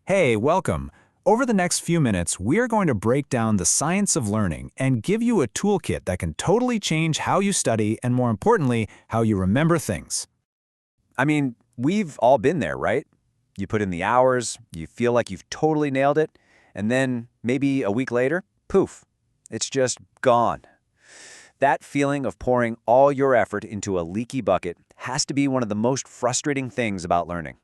Hey, welcome. Over the next few minutes, we are going to break down the science of learning and give you a toolkit that can totally change how you study and, more importantly, how you remember things. I mean, we've all been there, right? You put in the hours, you feel like you've totally nailed it, and then maybe a week later, poof, it's just gone. That feeling of pouring all your effort into a leaky bucket has to be one of the most frustrating things about learning.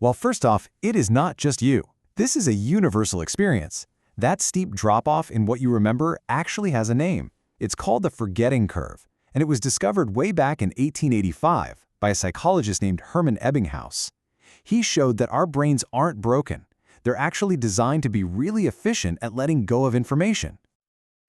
Well, first off, it is not just you. This is a universal experience. That steep drop-off in what you remember actually has a name. It's called the forgetting curve, and it was discovered way back in 1885 by a psychologist named Hermann Ebbinghaus. He showed that our brains aren't broken. They're actually designed to be really efficient at letting go of information.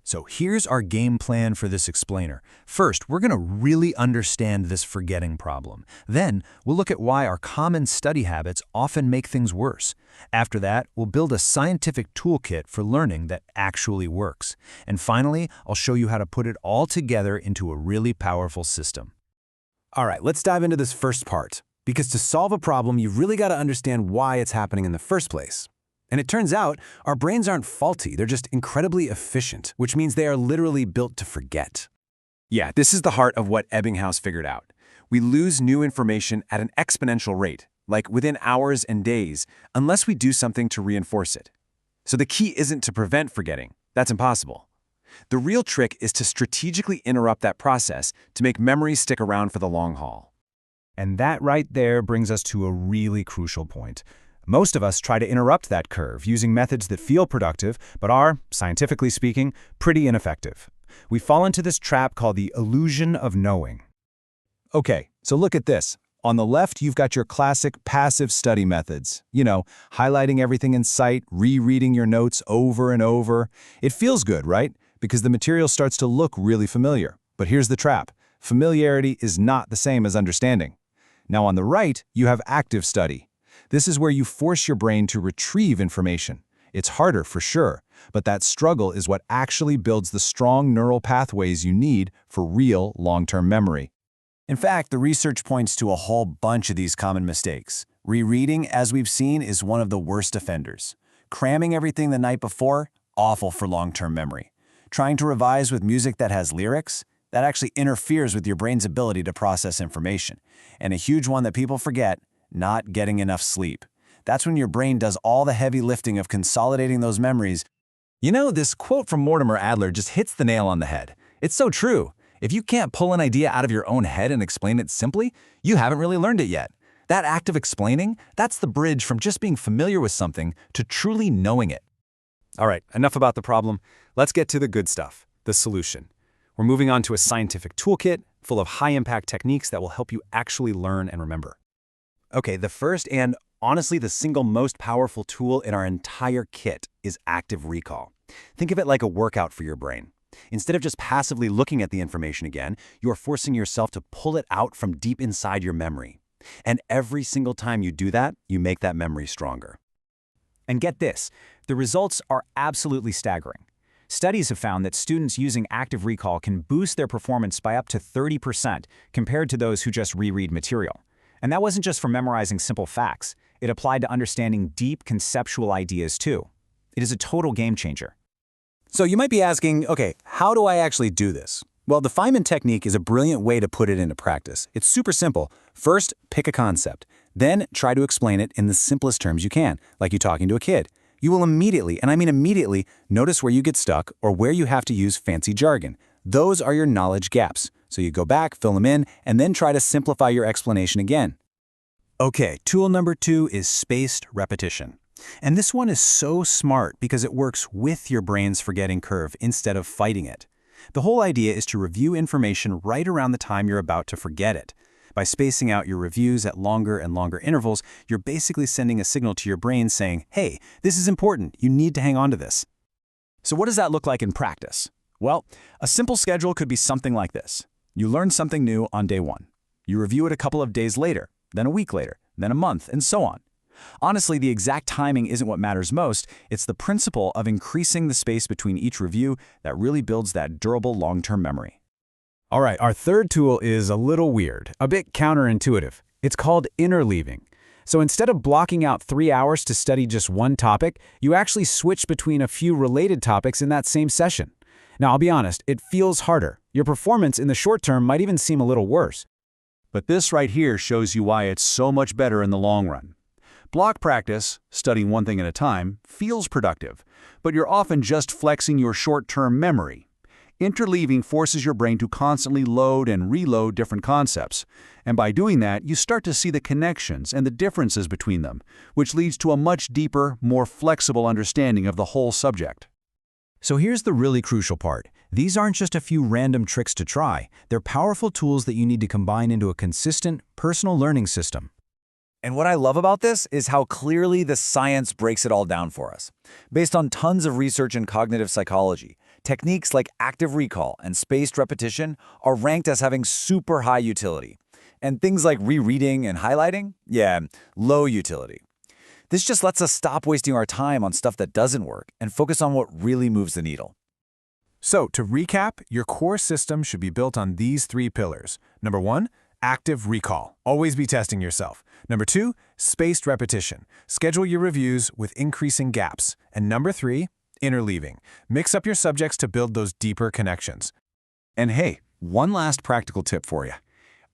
So here's our game plan for this explainer. First, we're going to really understand this forgetting problem. Then, we'll look at why our common study habits often make things worse. After that, we'll build a scientific toolkit for learning that actually works. And finally, I'll show you how to put it all together into a really powerful system. All right, let's dive into this first part. Because to solve a problem, you've really got to understand why it's happening in the first place. And it turns out, our brains aren't faulty, they're just incredibly efficient, which means they are literally built to forget. Yeah, this is the heart of what Ebbinghaus figured out. We lose new information at an exponential rate, like within hours and days, unless we do something to reinforce it. So the key isn't to prevent forgetting. That's impossible. The real trick is to strategically interrupt that process to make memories stick around for the long haul. And that right there brings us to a really crucial point. Most of us try to interrupt that curve using methods that feel productive, but are, scientifically speaking, pretty ineffective. We fall into this trap called the illusion of knowing. Okay, so look at this. On the left, you've got your classic passive study methods. Highlighting everything in sight, rereading your notes over and over. It feels good, right? Because the material starts to look really familiar. But here's the trap. Familiarity is not the same as understanding. Now on the right, you have active study. This is where you force your brain to retrieve information. It's harder for sure, but that struggle is what actually builds the strong neural pathways you need for real long-term memory. In fact, the research points to a whole bunch of these common mistakes. Rereading, as we've seen, is one of the worst offenders. Cramming everything the night before, awful for long-term memory. Trying to revise with music that has lyrics, that actually interferes with your brain's ability to process information. And a huge one that people forget, not getting enough sleep. That's when your brain does all the heavy lifting of consolidating those memories. This quote from Mortimer Adler just hits the nail on the head. It's so true. If you can't pull an idea out of your own head and explain it simply, you haven't really learned it yet. That act of explaining, that's the bridge from just being familiar with something to truly knowing it. All right, enough about the problem. Let's get to the good stuff, the solution. We're moving on to a scientific toolkit full of high-impact techniques that will help you actually learn and remember. Okay, the first and honestly the single most powerful tool in our entire kit is active recall. Think of it like a workout for your brain. Instead of just passively looking at the information again, you are forcing yourself to pull it out from deep inside your memory. And every single time you do that, you make that memory stronger. And get this, the results are absolutely staggering. Studies have found that students using active recall can boost their performance by up to 30% compared to those who just reread material. And that wasn't just for memorizing simple facts. It applied to understanding deep conceptual ideas too. It is a total game changer. So you might be asking, okay, how do I actually do this? Well, the Feynman technique is a brilliant way to put it into practice. It's super simple. First, pick a concept. Then try to explain it in the simplest terms you can, like you're talking to a kid. You will immediately, and I mean immediately, notice where you get stuck or where you have to use fancy jargon. Those are your knowledge gaps. So you go back, fill them in, and then try to simplify your explanation again. Okay, tool number 2 is spaced repetition. And this one is so smart because it works with your brain's forgetting curve instead of fighting it. The whole idea is to review information right around the time you're about to forget it. By spacing out your reviews at longer and longer intervals, you're basically sending a signal to your brain saying, hey, this is important, you need to hang on to this. So what does that look like in practice? Well, a simple schedule could be something like this. You learn something new on day 1. You review it a couple of days later, then a week later, then a month, and so on. Honestly, the exact timing isn't what matters most. It's the principle of increasing the space between each review that really builds that durable long-term memory. All right, our third tool is a little weird, a bit counterintuitive. It's called interleaving. So instead of blocking out 3 hours to study just one topic, you actually switch between a few related topics in that same session. Now, I'll be honest, it feels harder. Your performance in the short term might even seem a little worse. But this right here shows you why it's so much better in the long run. Block practice, studying one thing at a time, feels productive, but you're often just flexing your short-term memory. Interleaving forces your brain to constantly load and reload different concepts, and by doing that, you start to see the connections and the differences between them, which leads to a much deeper, more flexible understanding of the whole subject. So here's the really crucial part. These aren't just a few random tricks to try. They're powerful tools that you need to combine into a consistent, personal learning system. And what I love about this is how clearly the science breaks it all down for us. Based on tons of research in cognitive psychology, techniques like active recall and spaced repetition are ranked as having super high utility. And things like rereading and highlighting, low utility. This just lets us stop wasting our time on stuff that doesn't work and focus on what really moves the needle. So, to recap, your core system should be built on these 3 pillars. Number 1, active recall. Always be testing yourself. Number 2, spaced repetition. Schedule your reviews with increasing gaps. And number 3, interleaving. Mix up your subjects to build those deeper connections. And hey, one last practical tip for you.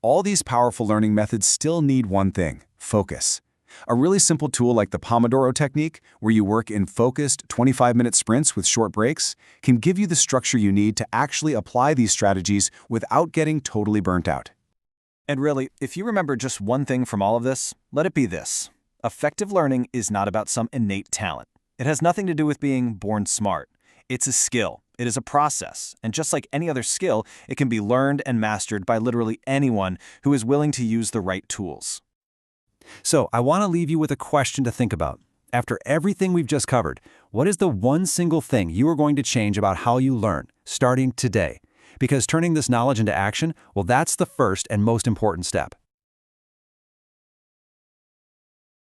All these powerful learning methods still need one thing: focus. A really simple tool like the Pomodoro technique, where you work in focused 25-minute sprints with short breaks, can give you the structure you need to actually apply these strategies without getting totally burnt out. And really, if you remember just one thing from all of this, let it be this. Effective learning is not about some innate talent. It has nothing to do with being born smart. It's a skill. It is a process. And just like any other skill, it can be learned and mastered by literally anyone who is willing to use the right tools. So, I want to leave you with a question to think about. After everything we've just covered, what is the one single thing you are going to change about how you learn, starting today? Because turning this knowledge into action, well, that's the first and most important step.